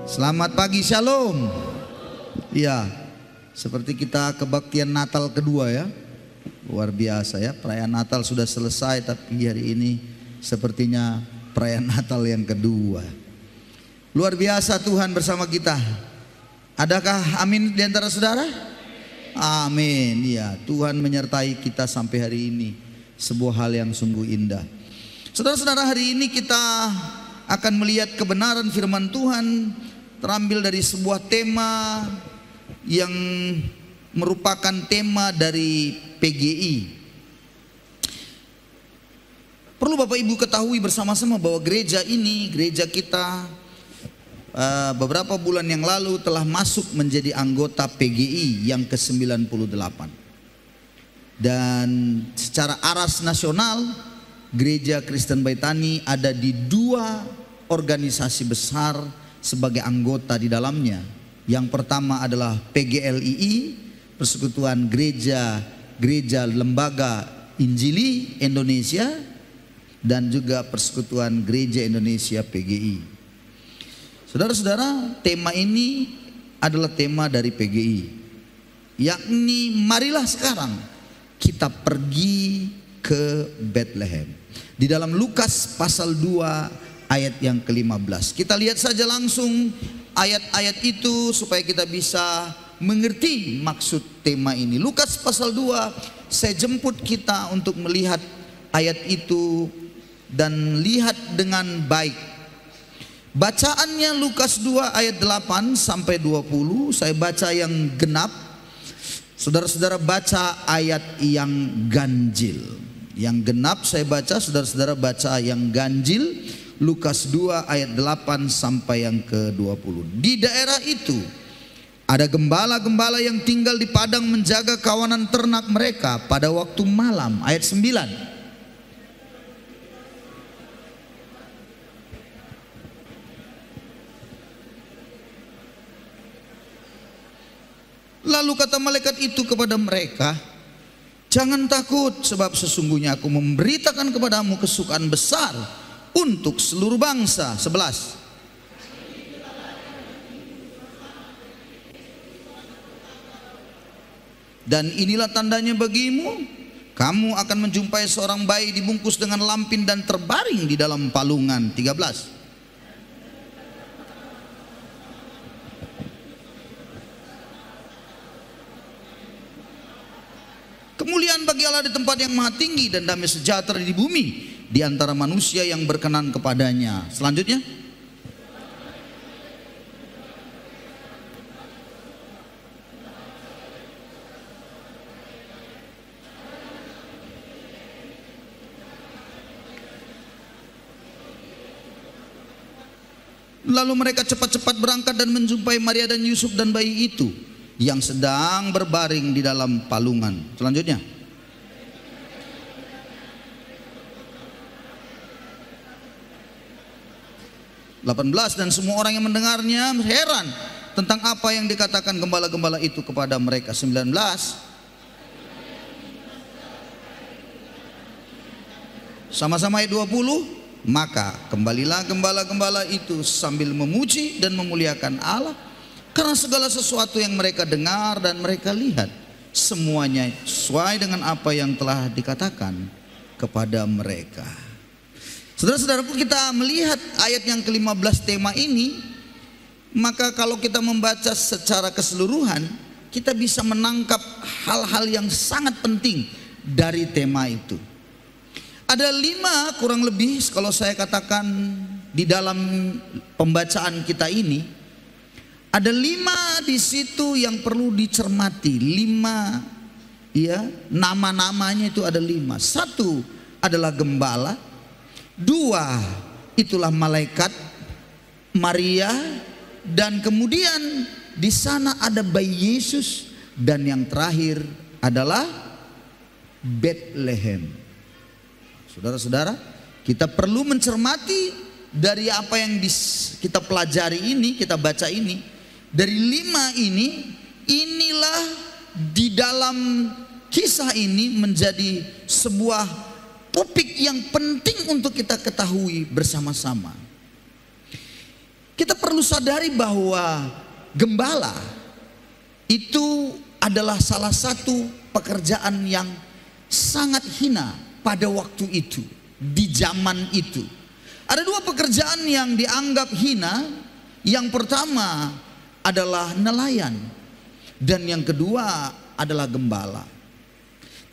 Selamat pagi, Shalom. Iya, seperti kita kebaktian Natal kedua ya. Luar biasa ya, perayaan Natal sudah selesai, tapi hari ini sepertinya perayaan Natal yang kedua. Luar biasa Tuhan bersama kita. Adakah amin di antara saudara? Amin. Ya, Tuhan menyertai kita sampai hari ini. Sebuah hal yang sungguh indah. Saudara-saudara, hari ini kita akan melihat kebenaran firman Tuhan terambil dari sebuah tema yang merupakan tema dari PGI. Perlu Bapak Ibu ketahui bersama-sama bahwa gereja ini, gereja kita beberapa bulan yang lalu telah masuk menjadi anggota PGI yang ke-98. Dan secara aras nasional, Gereja Kristen Baitani ada di 2 organisasi besar sebagai anggota di dalamnya. Yang pertama adalah PGLII, Persekutuan Gereja Lembaga Injili Indonesia, dan juga Persekutuan Gereja Indonesia PGI. Saudara-saudara, tema ini adalah tema dari PGI, yakni marilah sekarang kita pergi ke Bethlehem. Di dalam Lukas pasal 2 ayat yang ke-15. Kita lihat saja langsung ayat-ayat itu supaya kita bisa mengerti maksud tema ini. Lukas pasal 2, saya jemput kita untuk melihat ayat itu dan lihat dengan baik. Bacaannya Lukas 2 ayat 8 sampai 20. Saya baca yang genap. Saudara-saudara baca ayat yang ganjil. Yang genap saya baca, saudara-saudara baca yang ganjil. Lukas 2 ayat 8 sampai yang ke-20. Di daerah itu ada gembala-gembala yang tinggal di padang menjaga kawanan ternak mereka pada waktu malam. Ayat 9. Lalu kata malaikat itu kepada mereka, jangan takut, sebab sesungguhnya aku memberitakan kepadamu kesukaan besar untuk seluruh bangsa. 11. Dan inilah tandanya bagimu, kamu akan menjumpai seorang bayi dibungkus dengan lampin dan terbaring di dalam palungan. 13. Kemuliaan bagi Allah di tempat yang maha tinggi dan damai sejahtera di bumi di antara manusia yang berkenan kepadanya. Selanjutnya, lalu mereka cepat-cepat berangkat dan menjumpai Maria dan Yusuf dan bayi itu yang sedang berbaring di dalam palungan. Selanjutnya, dan semua orang yang mendengarnya heran tentang apa yang dikatakan gembala-gembala itu kepada mereka. 19. Sama-sama ayat 20. Maka kembalilah gembala-gembala itu sambil memuji dan memuliakan Allah, karena segala sesuatu yang mereka dengar dan mereka lihat, semuanya sesuai dengan apa yang telah dikatakan kepada mereka. Saudara-saudaraku, kita melihat ayat yang ke-15 tema ini, maka kalau kita membaca secara keseluruhan, kita bisa menangkap hal-hal yang sangat penting dari tema itu. Ada 5 kurang lebih kalau saya katakan di dalam pembacaan kita ini. Ada 5 di situ yang perlu dicermati. 5 ya, nama-namanya itu ada 5. 1 adalah gembala. 2 itulah malaikat Maria, dan kemudian di sana ada bayi Yesus, dan yang terakhir adalah Bethlehem. Saudara-saudara, kita perlu mencermati dari apa yang kita pelajari ini, kita baca ini. Dari 5 ini, inilah di dalam kisah ini menjadi sebuah topik yang penting untuk kita ketahui bersama-sama. Kita perlu sadari bahwa gembala itu adalah salah satu pekerjaan yang sangat hina pada waktu itu, di zaman itu. Ada dua pekerjaan yang dianggap hina. Yang pertama adalah nelayan, dan yang kedua adalah gembala.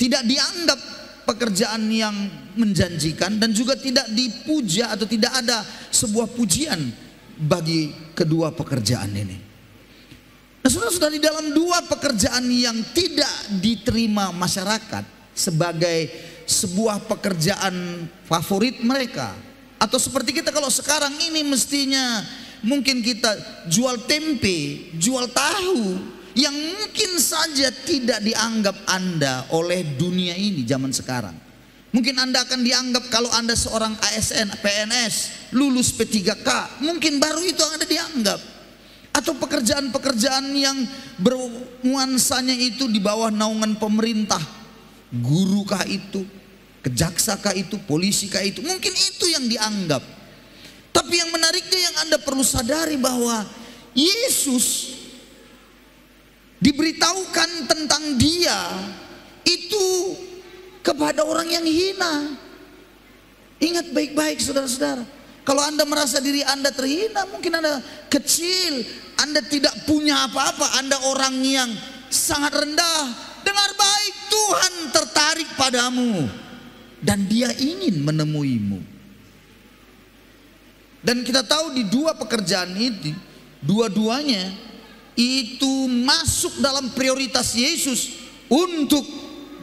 Tidak dianggap pekerjaan yang menjanjikan, dan juga tidak dipuja atau tidak ada sebuah pujian bagi kedua pekerjaan ini. Nah, saudara-saudara, di dalam dua pekerjaan yang tidak diterima masyarakat sebagai sebuah pekerjaan favorit mereka, atau seperti kita kalau sekarang ini mestinya mungkin kita jual tempe, jual tahu, yang mungkin saja tidak dianggap Anda oleh dunia ini zaman sekarang. Mungkin Anda akan dianggap kalau Anda seorang ASN, PNS, lulus P3K, mungkin baru itu Anda dianggap. Atau pekerjaan-pekerjaan yang bernuansanya itu di bawah naungan pemerintah. Guru kah itu, kejaksa kah itu, polisi kah itu, mungkin itu yang dianggap. Tapi yang menariknya yang Anda perlu sadari bahwa Yesus diberitahukan tentang Dia itu kepada orang yang hina. Ingat baik-baik saudara-saudara. Kalau Anda merasa diri Anda terhina, mungkin Anda kecil, Anda tidak punya apa-apa, Anda orang yang sangat rendah. Dengar baik, Tuhan tertarik padamu dan Dia ingin menemuimu. Dan kita tahu di dua pekerjaan itu, dua-duanya itu masuk dalam prioritas Yesus untuk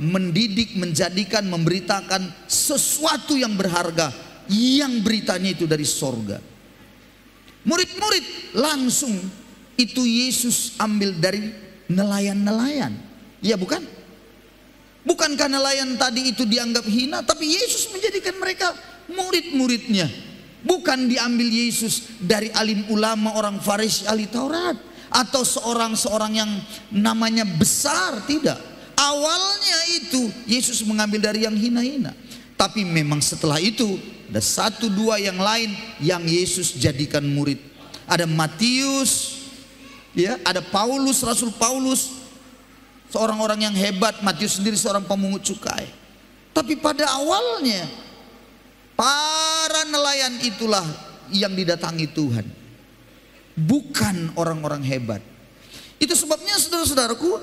mendidik, menjadikan, memberitakan sesuatu yang berharga, yang beritanya itu dari sorga. Murid-murid langsung itu Yesus ambil dari nelayan-nelayan. Ya bukan? Bukankah nelayan tadi itu dianggap hina, tapi Yesus menjadikan mereka murid-muridnya. Bukan diambil Yesus dari alim ulama, orang Farisi, ahli Taurat, atau seorang yang namanya besar, tidak. Awalnya itu Yesus mengambil dari yang hina-hina. Tapi memang setelah itu ada satu dua yang lain yang Yesus jadikan murid. Ada Matius, ya, ada Paulus, Rasul Paulus, seorang orang yang hebat. Matius sendiri seorang pemungut cukai. Tapi pada awalnya para nelayan itulah yang didatangi Tuhan, bukan orang-orang hebat. Itu sebabnya saudara-saudaraku,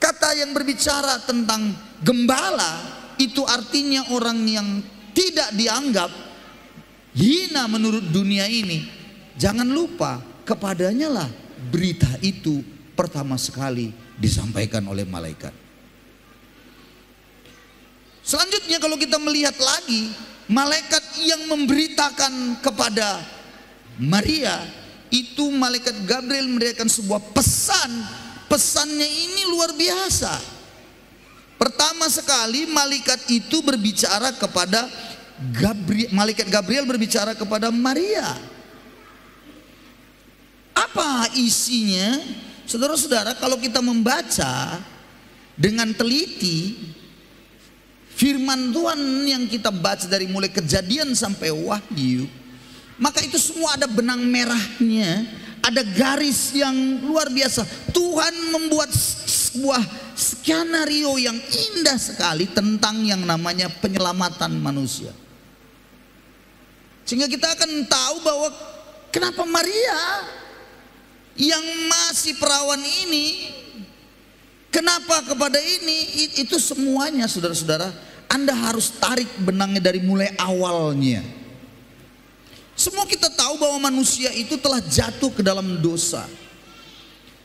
kata yang berbicara tentang gembala itu artinya orang yang tidak dianggap hina menurut dunia ini. Jangan lupa, kepadanya lah berita itu pertama sekali disampaikan oleh malaikat. Selanjutnya kalau kita melihat lagi, malaikat yang memberitakan kepada Maria itu malaikat Gabriel memberikan sebuah pesan. Pesannya ini luar biasa. Pertama sekali malaikat itu berbicara kepada malaikat Gabriel berbicara kepada Maria. Apa isinya? Saudara-saudara, kalau kita membaca dengan teliti firman Tuhan yang kita baca dari mulai Kejadian sampai Wahyu, maka itu semua ada benang merahnya, ada garis yang luar biasa. Tuhan membuat sebuah skenario yang indah sekali tentang yang namanya penyelamatan manusia. Sehingga kita akan tahu bahwa kenapa Maria yang masih perawan ini, kenapa kepada ini, itu semuanya saudara-saudara, Anda harus tarik benangnya dari mulai awalnya. Semua kita tahu bahwa manusia itu telah jatuh ke dalam dosa.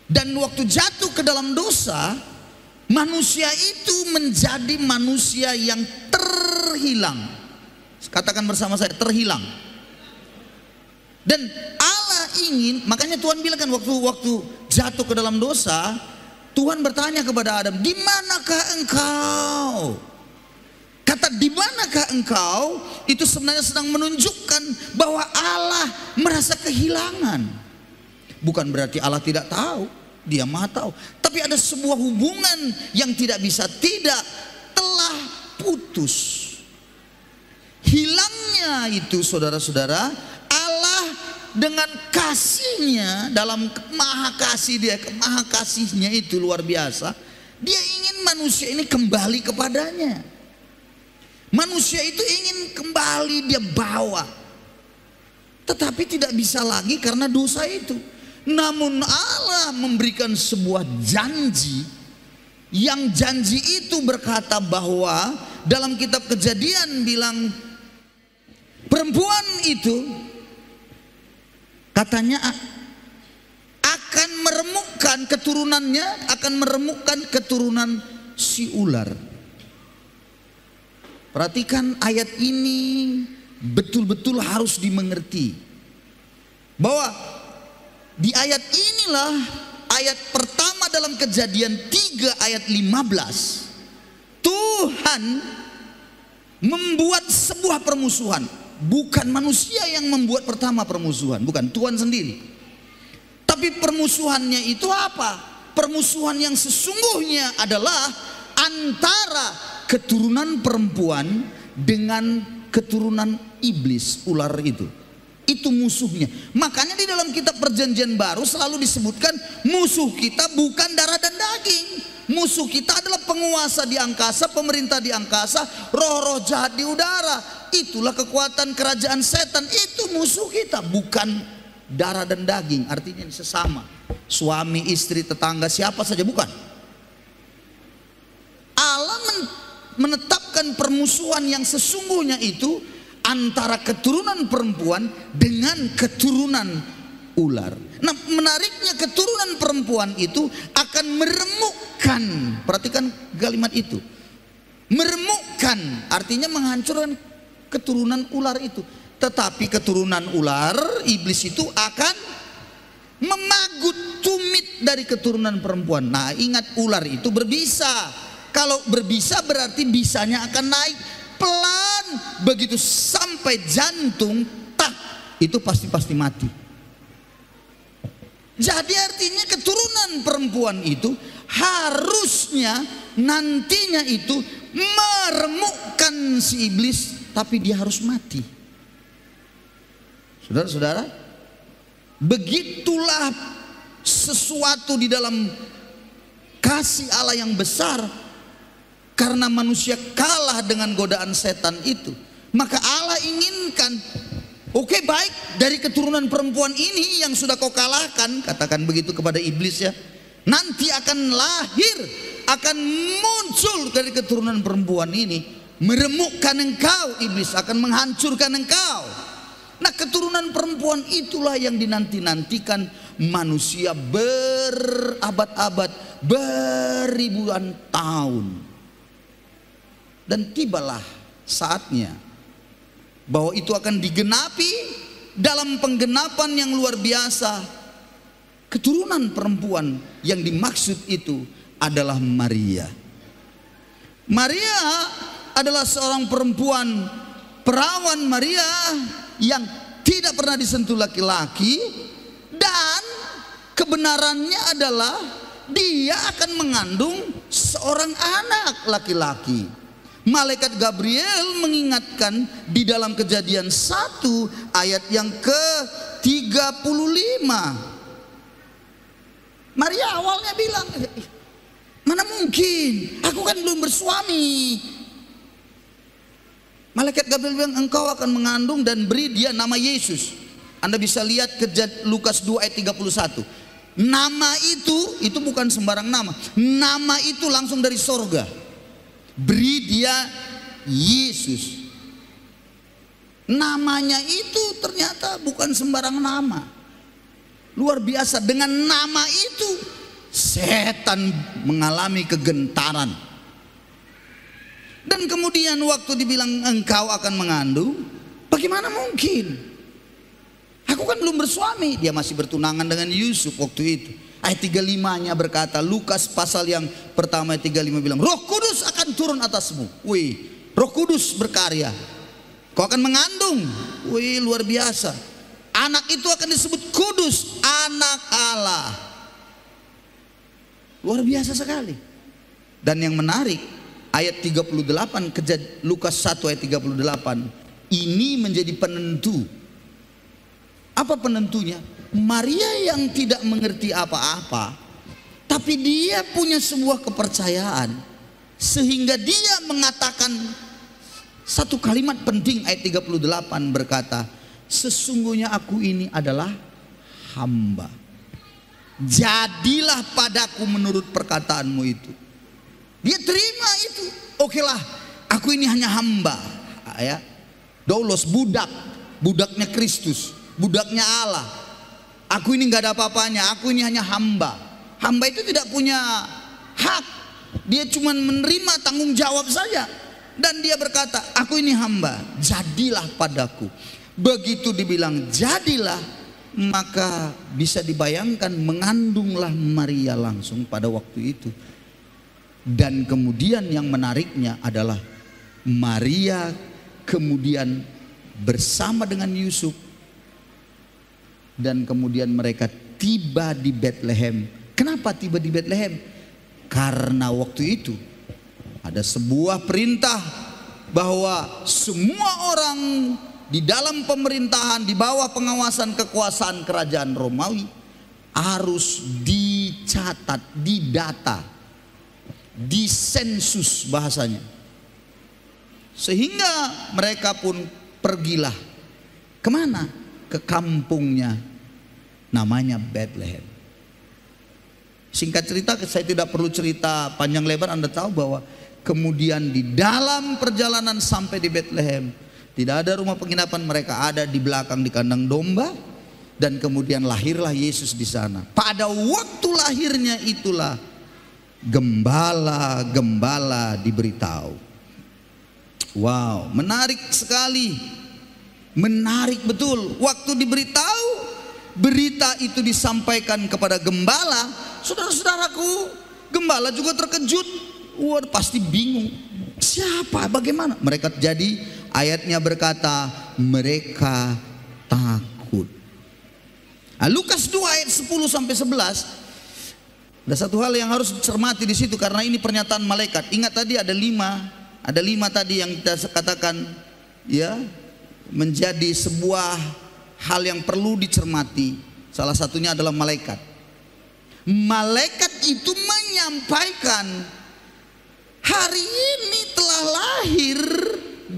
Dan waktu jatuh ke dalam dosa, manusia itu menjadi manusia yang terhilang. Katakan bersama saya, terhilang. Dan Allah ingin, makanya Tuhan bilang kan waktu jatuh ke dalam dosa, Tuhan bertanya kepada Adam, "Di manakah engkau?" Kata "di manakah engkau" itu sebenarnya sedang menunjukkan bahwa Allah merasa kehilangan. Bukan berarti Allah tidak tahu, Dia Maha tahu. Tapi ada sebuah hubungan yang tidak bisa tidak, telah putus. Hilangnya itu saudara-saudara, Allah dengan kasihnya, dalam maha kasih dia, maha kasihnya itu luar biasa. Dia ingin manusia ini kembali kepadanya. Manusia itu ingin kembali dia bawa. Tetapi tidak bisa lagi karena dosa itu. Namun Allah memberikan sebuah janji, yang janji itu berkata bahwa dalam kitab Kejadian bilang, perempuan itu katanya akan meremukkan keturunannya, akan meremukkan keturunan si ular. Perhatikan ayat ini betul-betul harus dimengerti, bahwa di ayat inilah ayat pertama dalam Kejadian 3 ayat 15, Tuhan membuat sebuah permusuhan. Bukan manusia yang membuat pertama permusuhan, bukan, Tuhan sendiri. Tapi permusuhannya itu apa? Permusuhan yang sesungguhnya adalah antara keturunan perempuan dengan keturunan iblis, ular itu. Itu musuhnya. Makanya di dalam kitab Perjanjian Baru selalu disebutkan musuh kita bukan darah dan daging. Musuh kita adalah penguasa di angkasa, pemerintah di angkasa, roh-roh jahat di udara. Itulah kekuatan kerajaan setan. Itu musuh kita, bukan darah dan daging. Artinya sesama, suami, istri, tetangga, siapa saja, bukan. Allah menetapkan permusuhan yang sesungguhnya itu antara keturunan perempuan dengan keturunan ular. Nah, menariknya keturunan perempuan itu akan meremukkan. Perhatikan kalimat itu. Meremukkan artinya menghancurkan keturunan ular itu. Tetapi keturunan ular, iblis itu akan memagut tumit dari keturunan perempuan. Nah, ingat, ular itu berbisa. Kalau berbisa berarti bisanya akan naik pelan, begitu sampai jantung, tak, itu pasti mati. Jadi artinya keturunan perempuan itu harusnya nantinya itu meremukkan si iblis, tapi dia harus mati. Saudara-saudara, begitulah sesuatu di dalam kasih Allah yang besar. Karena manusia kalah dengan godaan setan itu, maka Allah inginkan, oke, baik, dari keturunan perempuan ini yang sudah kau kalahkan, katakan begitu kepada iblis ya, nanti akan lahir, akan muncul dari keturunan perempuan ini, meremukkan engkau, iblis akan menghancurkan engkau. Nah, keturunan perempuan itulah yang dinanti-nantikan manusia berabad-abad, beribuan tahun. Dan tibalah saatnya bahwa itu akan digenapi dalam penggenapan yang luar biasa. Keturunan perempuan yang dimaksud itu adalah Maria. Maria adalah seorang perempuan perawan Maria yang tidak pernah disentuh laki-laki, dan kebenarannya adalah dia akan mengandung seorang anak laki-laki. Malaikat Gabriel mengingatkan di dalam Kejadian 1 ayat yang ke-35. Maria awalnya bilang, mana mungkin, aku kan belum bersuami. Malaikat Gabriel bilang, engkau akan mengandung dan beri dia nama Yesus. Anda bisa lihat Lukas 2 ayat 31. Nama itu bukan sembarang nama. Nama itu langsung dari sorga. Beri dia Yesus. Namanya itu ternyata bukan sembarang nama. Luar biasa, dengan nama itu setan mengalami kegentaran. Dan kemudian waktu dibilang engkau akan mengandung, bagaimana mungkin? Aku kan belum bersuami. Dia masih bertunangan dengan Yusuf waktu itu. Ayat 35-nya berkata, Lukas pasal yang pertama ayat 35 bilang, Roh Kudus akan turun atasmu. Wih, Roh Kudus berkarya. Kau akan mengandung. Wih, luar biasa. Anak itu akan disebut kudus, anak Allah. Luar biasa sekali. Dan yang menarik, ayat 38, Lukas 1 ayat 38, ini menjadi penentu Apa penentunya? Maria yang tidak mengerti apa-apa, tapi dia punya sebuah kepercayaan sehingga dia mengatakan satu kalimat penting. Ayat 38 berkata, sesungguhnya aku ini adalah hamba, jadilah padaku menurut perkataanmu itu. Dia terima itu. Okelah, aku ini hanya hamba, ya. Doulos, budaknya Kristus, budaknya Allah. Aku ini nggak ada apa-apanya, aku ini hanya hamba. Hamba itu tidak punya hak, dia cuma menerima tanggung jawab saja. Dan dia berkata, aku ini hamba, jadilah padaku. Begitu dibilang jadilah, maka bisa dibayangkan mengandunglah Maria langsung pada waktu itu. Dan kemudian yang menariknya adalah Maria kemudian bersama dengan Yusuf, dan kemudian mereka tiba di Bethlehem. Kenapa tiba di Bethlehem? Karena waktu itu ada sebuah perintah bahwa semua orang di dalam pemerintahan, di bawah pengawasan kekuasaan kerajaan Romawi harus dicatat, didata, disensus bahasanya. Sehingga mereka pun pergilah kemana? Ke kampungnya, namanya Bethlehem. Singkat cerita, saya tidak perlu cerita panjang lebar, Anda tahu bahwa kemudian di dalam perjalanan sampai di Bethlehem, tidak ada rumah penginapan, mereka ada di belakang di kandang domba. Dan kemudian lahirlah Yesus di sana. Pada waktu lahirnya itulah gembala-gembala diberitahu. Wow, menarik sekali. Menarik betul. Waktu diberitahu, berita itu disampaikan kepada gembala. Saudara-saudaraku, gembala juga terkejut. Wah, pasti bingung. Siapa? Bagaimana? Mereka, jadi ayatnya berkata mereka takut. Nah, Lukas 2 ayat 10 sampai 11. Ada satu hal yang harus dicermati di situ karena ini pernyataan malaikat. Ingat tadi ada lima tadi yang kita katakan, ya, menjadi sebuah hal yang perlu dicermati. Salah satunya adalah malaikat. Malaikat itu menyampaikan, hari ini telah lahir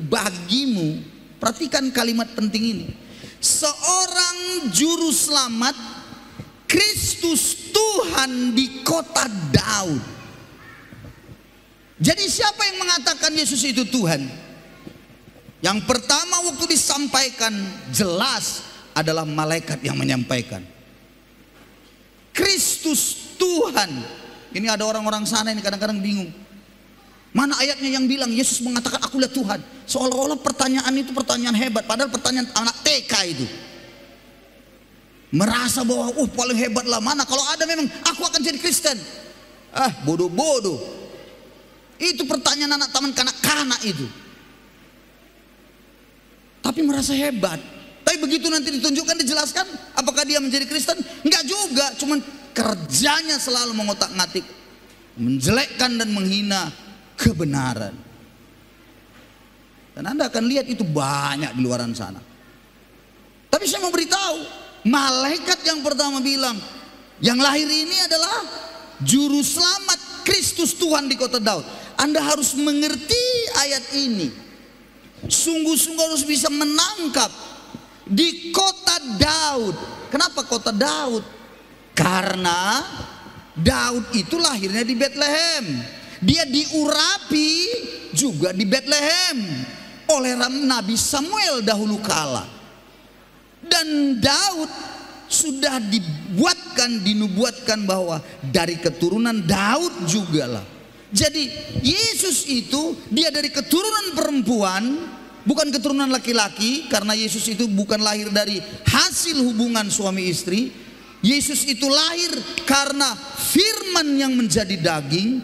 bagimu. Perhatikan kalimat penting ini. Seorang juru selamat, Kristus Tuhan di kota Daud. Jadi siapa yang mengatakan Yesus itu Tuhan? Yang pertama waktu disampaikan jelas adalah malaikat yang menyampaikan. Kristus Tuhan. Ini ada orang-orang sana ini kadang-kadang bingung. Mana ayatnya yang bilang Yesus mengatakan akulah Tuhan? Seolah-olah pertanyaan itu pertanyaan hebat, padahal pertanyaan anak TK itu. Merasa bahwa paling hebat lah, mana kalau ada memang aku akan jadi Kristen. Bodoh-bodoh. Itu pertanyaan anak taman kanak-kanak itu. Tapi merasa hebat. Tapi begitu nanti ditunjukkan, dijelaskan apakah dia menjadi Kristen? Enggak juga, cuman kerjanya selalu mengotak-ngatik, menjelekkan dan menghina kebenaran. Dan Anda akan lihat itu banyak di luaran sana. Tapi saya mau beritahu, malaikat yang pertama bilang, yang lahir ini adalah juru selamat Kristus Tuhan di kota Daud. Anda harus mengerti ayat ini. Sungguh-sungguh harus bisa menangkap di kota Daud. Kenapa kota Daud? Karena Daud itu lahirnya di Bethlehem. Dia diurapi juga di Bethlehem oleh Nabi Samuel dahulu kala. Dan Daud sudah dinubuatkan bahwa dari keturunan Daud jugalah. Jadi Yesus itu dia dari keturunan perempuan, bukan keturunan laki-laki, karena Yesus itu bukan lahir dari hasil hubungan suami istri. Yesus itu lahir karena firman yang menjadi daging,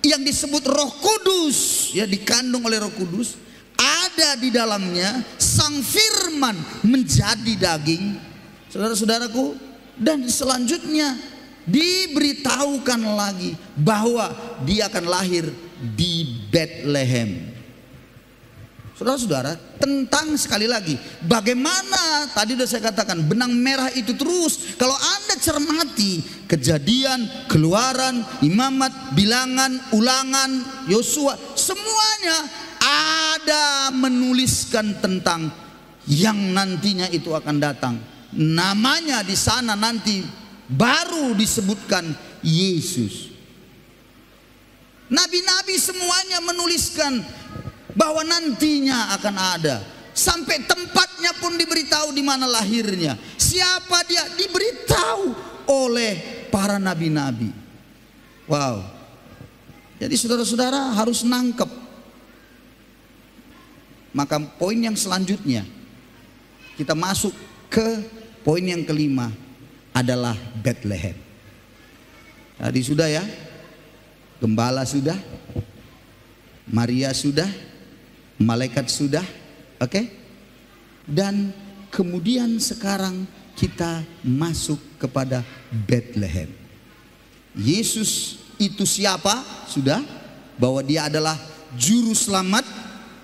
yang disebut Roh Kudus, ya, dikandung oleh Roh Kudus, ada di dalamnya. Sang firman menjadi daging, saudara-saudaraku. Dan selanjutnya diberitahukan lagi bahwa dia akan lahir di Bethlehem. Saudara-saudara, tentang sekali lagi bagaimana tadi sudah saya katakan benang merah itu terus kalau Anda cermati Kejadian, Keluaran, Imamat, Bilangan, Ulangan, Yosua, semuanya ada menuliskan tentang yang nantinya itu akan datang. Namanya di sana nanti baru disebutkan Yesus. Nabi-nabi semuanya menuliskan bahwa nantinya akan ada. Sampai tempatnya pun diberitahu di mana lahirnya. Siapa dia diberitahu oleh para nabi-nabi. Wow. Jadi saudara-saudara harus nangkep. Maka poin yang selanjutnya kita masuk ke poin yang kelima adalah Bethlehem. Tadi sudah ya. Gembala sudah. Maria sudah. Malaikat sudah, oke? Dan kemudian sekarang kita masuk kepada Bethlehem. Yesus itu siapa? Sudah, bahwa dia adalah juru selamat,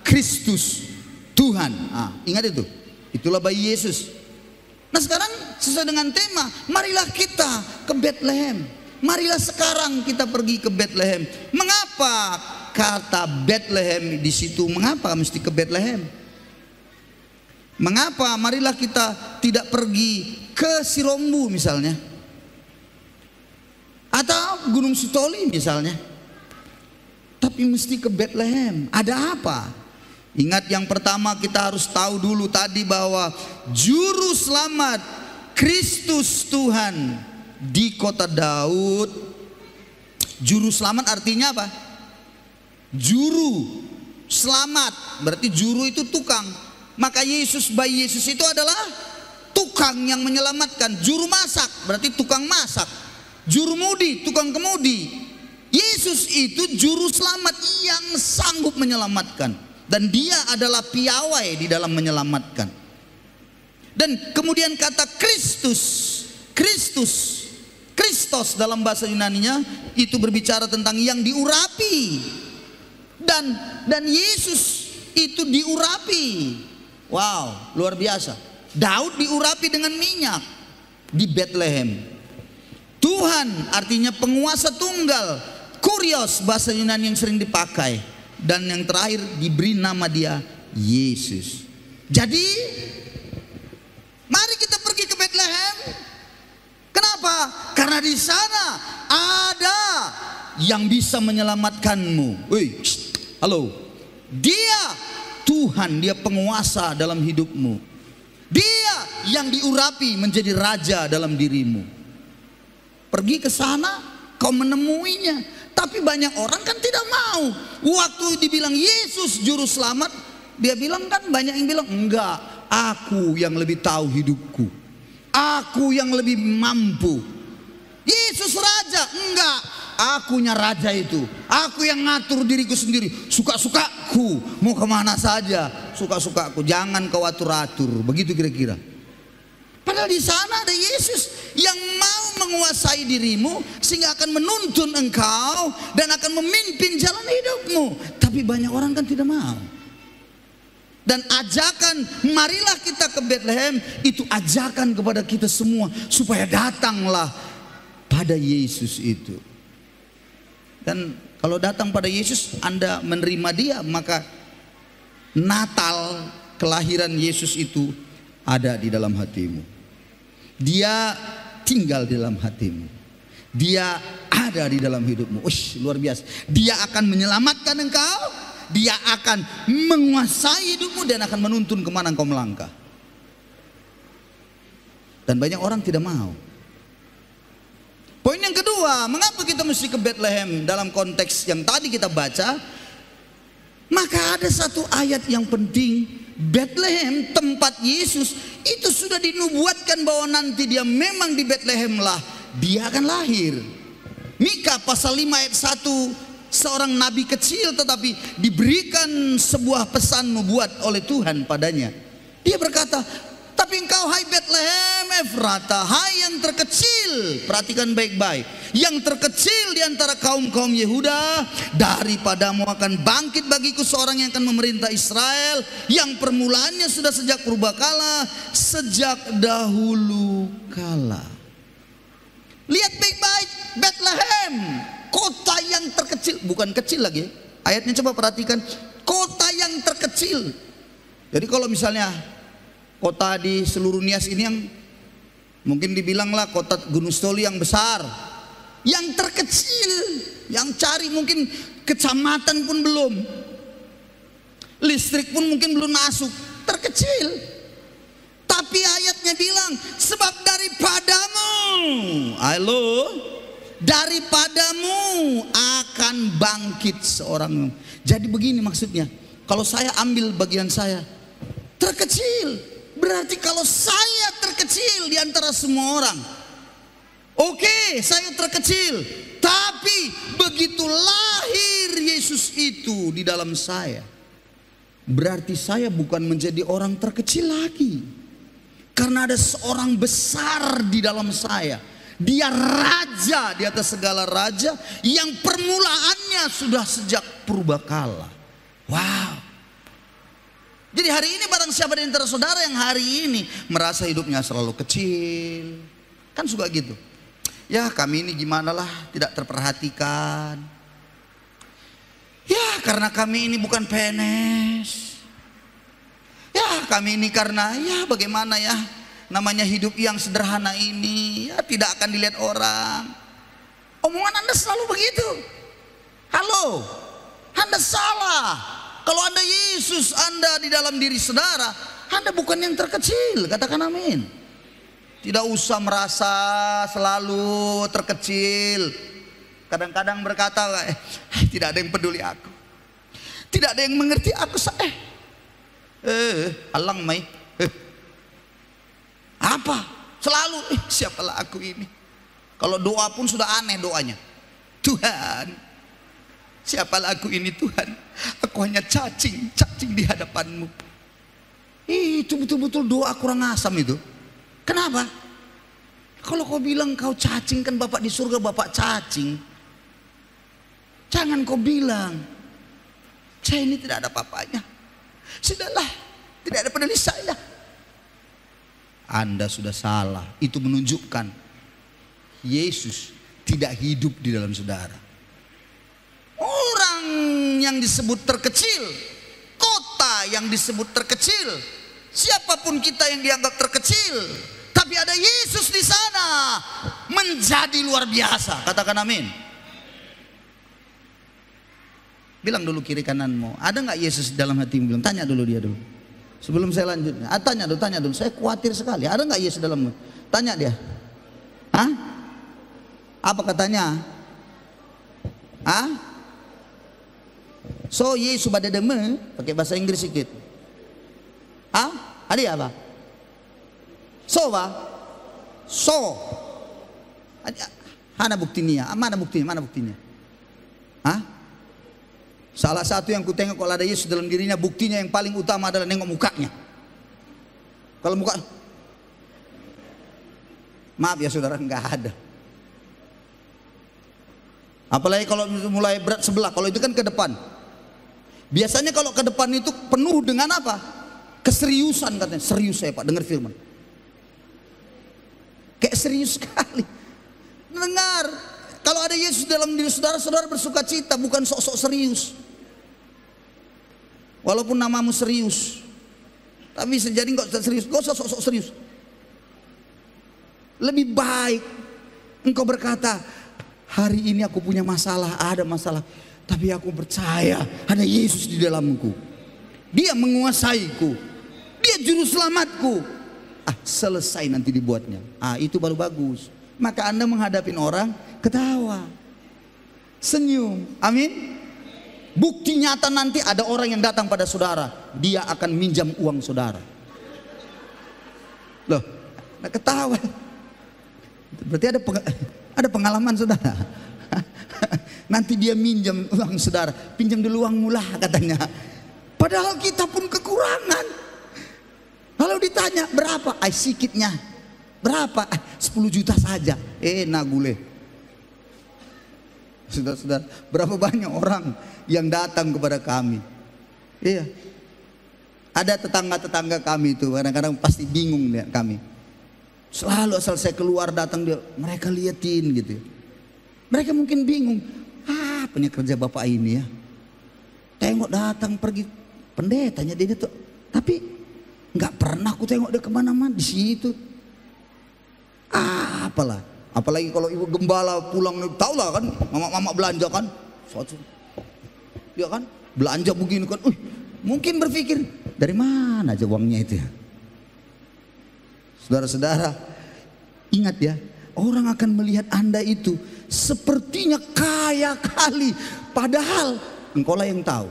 Kristus, Tuhan. Ingat itu, itulah bayi Yesus. Nah sekarang sesuai dengan tema, marilah kita ke Bethlehem. Marilah sekarang kita pergi ke Bethlehem. Mengapa kata Bethlehem di situ? Mengapa mesti ke Bethlehem? Mengapa marilah kita tidak pergi ke Sirombu misalnya? Atau Gunung Sitoli misalnya? Tapi mesti ke Bethlehem. Ada apa? Ingat yang pertama kita harus tahu dulu tadi bahwa juru selamat Kristus Tuhan di kota Daud. Juru selamat artinya apa? Juru selamat, berarti juru itu tukang. Maka Yesus, bayi Yesus itu adalah tukang yang menyelamatkan. Juru masak berarti tukang masak. Juru mudi, tukang kemudi. Yesus itu juru selamat yang sanggup menyelamatkan. Dan dia adalah piawai di dalam menyelamatkan. Dan kemudian kata Kristus, Kristos dalam bahasa Yunaninya itu berbicara tentang yang diurapi. Dan Yesus itu diurapi. Wow, luar biasa. Daud diurapi dengan minyak di Bethlehem. Tuhan artinya penguasa tunggal. Kurios bahasa Yunani yang sering dipakai. Dan yang terakhir diberi nama dia Yesus. Jadi mari kita pergi ke Bethlehem. Kenapa? Karena di sana ada yang bisa menyelamatkanmu. Halo. Dia Tuhan, dia penguasa dalam hidupmu. Dia yang diurapi menjadi raja dalam dirimu. Pergi ke sana, kau menemuinya. Tapi banyak orang kan tidak mau. Waktu dibilang Yesus juru selamat, dia bilang kan banyak yang bilang enggak, aku yang lebih tahu hidupku. Aku yang lebih mampu. Yesus raja, enggak. Akunya raja itu. Aku yang ngatur diriku sendiri. Suka-sukaku. Mau kemana saja. Suka-sukaku. Jangan kau atur-atur. Begitu kira-kira. Padahal di sana ada Yesus yang mau menguasai dirimu sehingga akan menuntun engkau dan akan memimpin jalan hidupmu. Tapi banyak orang kan tidak mau. Dan ajakan marilah kita ke Bethlehem itu ajakan kepada kita semua supaya datanglah pada Yesus itu. Dan kalau datang pada Yesus Anda menerima dia, maka Natal kelahiran Yesus itu ada di dalam hatimu. Dia tinggal di dalam hatimu. Dia ada di dalam hidupmu. Luar biasa. Dia akan menyelamatkan engkau. Dia akan menguasai hidupmu dan akan menuntun kemana engkau melangkah. Dan banyak orang tidak mau. Poin yang kedua, mengapa kita mesti ke Bethlehem dalam konteks yang tadi kita baca? Maka ada satu ayat yang penting. Bethlehem tempat Yesus itu sudah dinubuatkan bahwa nanti dia memang di Bethlehem lah dia akan lahir. Mika pasal 5 ayat 1, seorang nabi kecil tetapi diberikan sebuah pesan nubuat oleh Tuhan padanya. Dia berkata, tapi engkau hai Bethlehem Efrata, hai yang terkecil perhatikan baik-baik, yang terkecil di antara kaum-kaum Yehuda, daripadamu akan bangkit bagiku seorang yang akan memerintah Israel, yang permulaannya sudah sejak purbakala, sejak dahulu kala. Lihat baik-baik, Bethlehem, kota yang terkecil, bukan kecil lagi. Ayatnya coba perhatikan, kota yang terkecil. Jadi kalau misalnya kota di seluruh Nias ini yang mungkin dibilanglah kota Gunung Stoli yang besar, yang terkecil, yang cari mungkin kecamatan pun belum, listrik pun mungkin belum masuk, terkecil. Tapi ayatnya bilang, sebab daripadamu, halo, daripadamu akan bangkit seorang. Jadi begini maksudnya, kalau saya ambil bagian saya terkecil, berarti kalau saya terkecil di antara semua orang, oke, saya terkecil, tapi begitu lahir Yesus itu di dalam saya, berarti saya bukan menjadi orang terkecil lagi, karena ada seorang besar di dalam saya. Dia raja di atas segala raja, yang permulaannya sudah sejak purbakala. Wow. Jadi hari ini barang siapa di antara saudara yang hari ini merasa hidupnya selalu kecil, kan suka gitu. Ya kami ini gimana lah, tidak terperhatikan. Ya karena kami ini bukan PNS. Ya kami ini karena ya bagaimana ya, namanya hidup yang sederhana ini ya tidak akan dilihat orang. Omongan Anda selalu begitu. Halo, Anda salah. Kalau Anda Yesus Anda di dalam diri saudara, Anda bukan yang terkecil. Katakan amin. Tidak usah merasa selalu terkecil. Kadang-kadang berkata, tidak ada yang peduli aku, tidak ada yang mengerti aku. Alang mai. Apa? Selalu siapalah aku ini. Kalau doa pun sudah aneh doanya. Tuhan, siapalah aku ini Tuhan. Aku hanya cacing di hadapanmu. Itu betul-betul doa kurang asam itu. Kenapa? Kalau kau bilang kau cacing, kan Bapak di surga Bapak cacing. Jangan kau bilang saya ini tidak ada apa-apanya. Sudahlah, tidak ada peduli saya. Anda sudah salah. Itu menunjukkan Yesus tidak hidup di dalam saudara. Orang yang disebut terkecil, kota yang disebut terkecil, siapapun kita yang dianggap terkecil, tapi ada Yesus di sana, menjadi luar biasa. Katakan amin. Bilang dulu kiri kananmu, ada nggak Yesus di dalam hatimu? Bilang, tanya dulu dia dulu. Sebelum saya lanjut, tanya dulu. Saya khawatir sekali. Ada nggak Yesus dalammu? Tanya dia. Hah? Apa katanya? Hah? So Yesus pada deme, pakai bahasa Inggris sedikit. Ah, ada apa? So ba? So. Mana buktinya? Mana buktinya? Hah? Salah satu yang kutengok kalau ada Yesus dalam dirinya, buktinya yang paling utama adalah nengok mukanya. Kalau muka, maaf ya saudara, nggak ada. Apalagi kalau mulai berat sebelah, kalau itu kan ke depan. Biasanya kalau ke depan itu penuh dengan apa? Keseriusan katanya. Serius saya Pak, dengar firman. Kayak serius sekali. Dengar, kalau ada Yesus dalam diri saudara, saudara bersuka cita, bukan sok-sok serius. Walaupun namamu serius, tapi bisa jadi enggak serius, enggak usah sok-sok serius. Lebih baik engkau berkata, hari ini aku punya masalah, ada masalah, tapi aku percaya ada Yesus di dalamku. Dia menguasaiku, Dia juru selamatku. Selesai nanti dibuatnya. Itu baru bagus. Maka Anda menghadapin orang, ketawa, senyum. Amin. Bukti nyata nanti ada orang yang datang pada saudara, dia akan minjam uang saudara. Loh, ketawa. Berarti ada pengalaman saudara. Nanti dia minjam uang saudara, pinjam dulu uangmu lah katanya. Padahal kita pun kekurangan. Kalau ditanya berapa, sikitnya berapa, 10 juta saja. Nagule. Saudara-saudara, berapa banyak orang yang datang kepada kami. Iya. Ada tetangga-tetangga kami itu kadang-kadang pasti bingung lihat kami. Selalu asal saya keluar datang dia, mereka liatin gitu. Mereka mungkin bingung, apa nih kerja bapak ini ya? Tengok datang pergi pendetanya dia itu, tapi nggak pernah aku tengok dia kemana-mana di situ. Apalah, apalagi kalau ibu gembala pulang, tau lah kan, mama belanja kan, dia kan belanja begini kan, mungkin berpikir dari mana aja uangnya itu ya. Saudara-saudara, ingat ya, orang akan melihat Anda itu sepertinya kaya kali, padahal engkaulah yang tahu.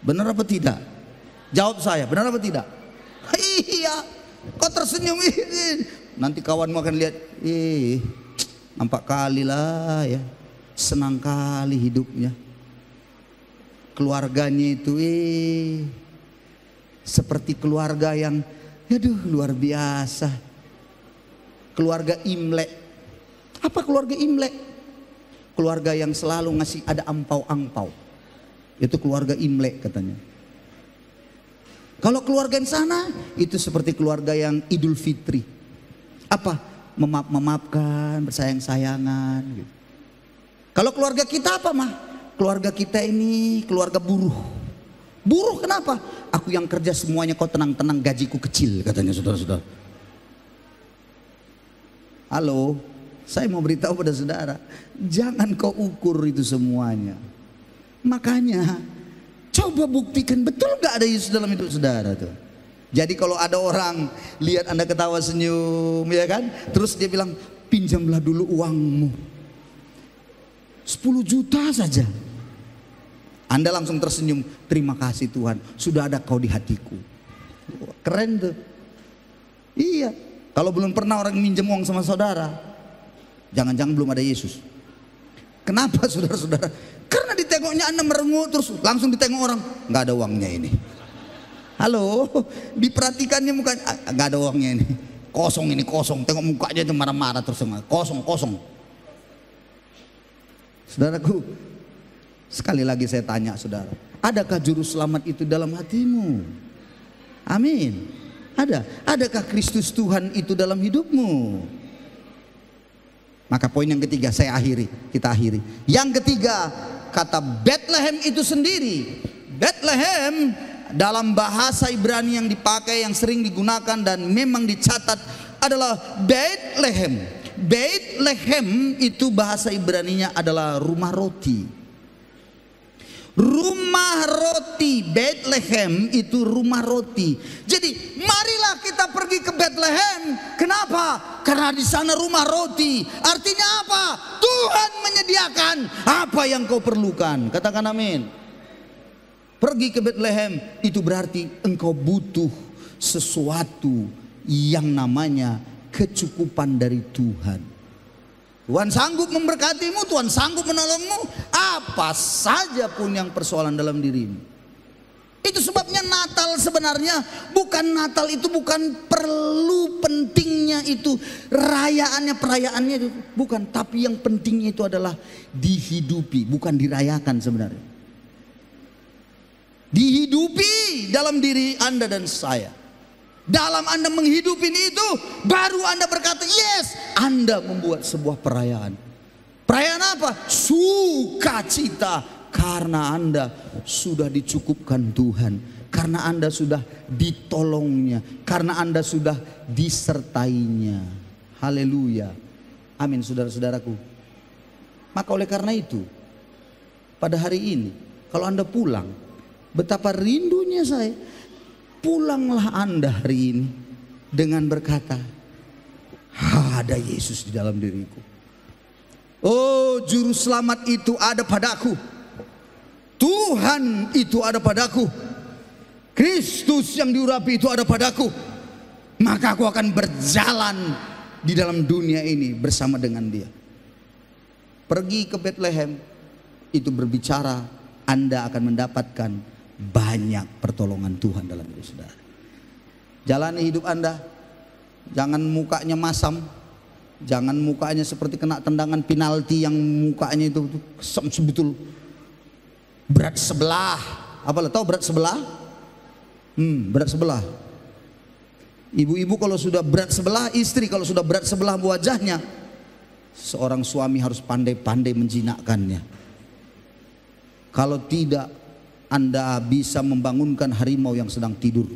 Benar apa tidak? Jawab saya, benar apa tidak? Iya, kau tersenyum. Nanti kawanmu akan lihat, nampak kali lah ya, senang kali hidupnya. Keluarganya itu seperti keluarga yang luar biasa. Keluarga Imlek. Apa keluarga Imlek? Keluarga yang selalu ngasih ada ampau-ampau. Itu keluarga Imlek katanya. Kalau keluarga yang sana itu seperti keluarga yang Idul Fitri. Apa? Memaafkan, bersayang-sayangan gitu. Kalau keluarga kita apa mah? Keluarga kita ini keluarga buruh. Buruh kenapa? Aku yang kerja semuanya, kau tenang-tenang, gajiku kecil katanya saudara-saudara. Halo, saya mau beritahu pada saudara, jangan kau ukur itu semuanya. Makanya coba buktikan betul gak ada Yesus dalam hidup saudara tuh. Jadi kalau ada orang lihat Anda ketawa senyum ya kan, terus dia bilang pinjamlah dulu uangmu 10 juta saja, Anda langsung tersenyum, terima kasih Tuhan, sudah ada kau di hatiku. Keren tuh. Iya, kalau belum pernah orang minjem uang sama saudara, jangan-jangan belum ada Yesus. Kenapa saudara-saudara? Karena ditengoknya Anda merengut, terus langsung ditengok orang, nggak ada uangnya ini. Halo, diperhatikannya mukanya, nggak ada uangnya ini, kosong ini kosong. Tengok mukanya itu marah-marah terus, kosong. Saudaraku, sekali lagi saya tanya saudara, adakah juru selamat itu dalam hatimu? Amin. Adakah Kristus Tuhan itu dalam hidupmu? Maka poin yang ketiga kita akhiri. Yang ketiga, kata Bethlehem itu sendiri. Bethlehem dalam bahasa Ibrani yang dipakai, yang sering digunakan dan memang dicatat adalah Bethlehem. Bethlehem itu bahasa Ibraninya adalah rumah roti. Rumah roti, Bethlehem itu rumah roti. Jadi marilah kita pergi ke Bethlehem. Kenapa? Karena di sana rumah roti. Artinya apa? Tuhan menyediakan apa yang kau perlukan. Katakan amin. Pergi ke Bethlehem itu berarti engkau butuh sesuatu yang namanya kecukupan dari Tuhan. Tuhan sanggup memberkatimu, Tuhan sanggup menolongmu, apa saja pun yang persoalan dalam dirimu. Itu sebabnya Natal sebenarnya Natal itu bukan perlu pentingnya itu perayaannya itu bukan, tapi yang pentingnya itu adalah dihidupi, bukan dirayakan sebenarnya. Dihidupi dalam diri Anda dan saya. Dalam Anda menghidupi itu, baru Anda berkata, yes, Anda membuat sebuah perayaan. Perayaan apa? Sukacita, karena Anda sudah dicukupkan Tuhan, karena Anda sudah ditolongnya, karena Anda sudah disertainya. Haleluya. Amin saudara-saudaraku. Maka oleh karena itu, pada hari ini, kalau Anda pulang, betapa rindunya saya. Pulanglah Anda hari ini dengan berkata, ada Yesus di dalam diriku. Oh, juru selamat itu ada padaku. Tuhan itu ada padaku. Kristus yang diurapi itu ada padaku. Maka aku akan berjalan di dalam dunia ini bersama dengan dia. Pergi ke Bethlehem itu berbicara Anda akan mendapatkan banyak pertolongan Tuhan dalam hidup saudara. Jalani hidup Anda Jangan mukanya masam. Jangan mukanya seperti kena tendangan penalti yang mukanya itu kesem betul. Berat sebelah. Apalah tahu berat sebelah? Berat sebelah. Ibu-ibu kalau sudah berat sebelah, istri kalau sudah berat sebelah wajahnya, seorang suami harus pandai-pandai menjinakkannya. Kalau tidak, Anda bisa membangunkan harimau yang sedang tidur.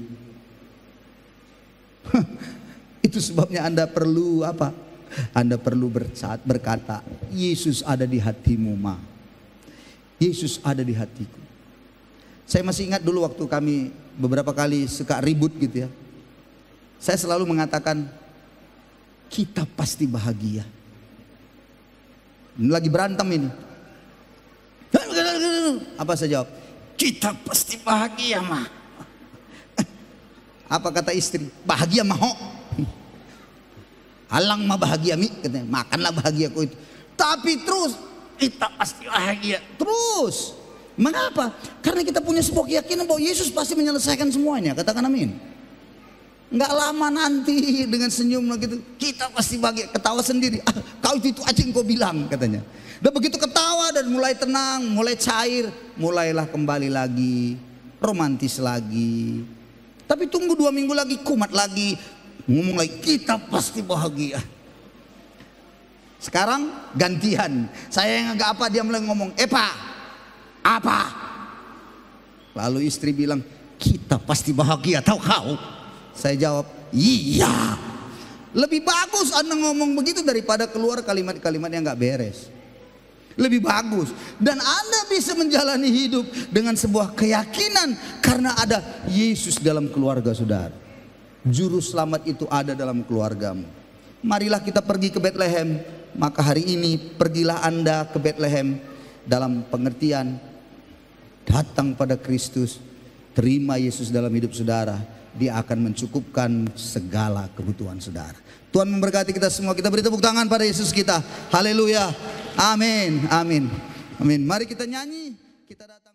Itu sebabnya Anda perlu apa? Anda perlu berkata, Yesus ada di hatimu, Ma. Yesus ada di hatiku. Saya masih ingat dulu waktu kami beberapa kali suka ribut gitu ya. Saya selalu mengatakan, kita pasti bahagia. Lagi berantem ini. Apa saya jawab? Kita pasti bahagia, Ma. Apa kata istri? Bahagia maho. Alang mah bahagia mi, katanya. Makanlah bahagiaku itu. Tapi terus kita pasti bahagia terus. Mengapa? Karena kita punya sebuah keyakinan bahwa Yesus pasti menyelesaikan semuanya. Katakan amin. Enggak lama nanti dengan senyum gitu, kita pasti bahagia. Ketawa sendiri. Kau itu aja yang kau bilang, katanya. Dan begitu ketawa dan mulai tenang, mulai cair, mulailah kembali lagi, romantis lagi. Tapi tunggu 2 minggu lagi, kumat lagi, ngomong lagi, kita pasti bahagia. Sekarang gantian, saya yang agak apa, dia mulai ngomong, Pak, apa? Lalu istri bilang, kita pasti bahagia, tahu kau? Saya jawab, iya. Lebih bagus Anda ngomong begitu daripada keluar kalimat-kalimat yang gak beres. Lebih bagus. Dan Anda bisa menjalani hidup dengan sebuah keyakinan karena ada Yesus dalam keluarga saudara. Juru selamat itu ada dalam keluargamu. Marilah kita pergi ke Bethlehem. Maka hari ini pergilah Anda ke Bethlehem dalam pengertian datang pada Kristus, terima Yesus dalam hidup saudara. Dia akan mencukupkan segala kebutuhan saudara. Tuhan memberkati kita semua. Kita beri tepuk tangan pada Yesus kita. Haleluya. Amin. Amin. Amin. Mari kita nyanyi. Kita datang.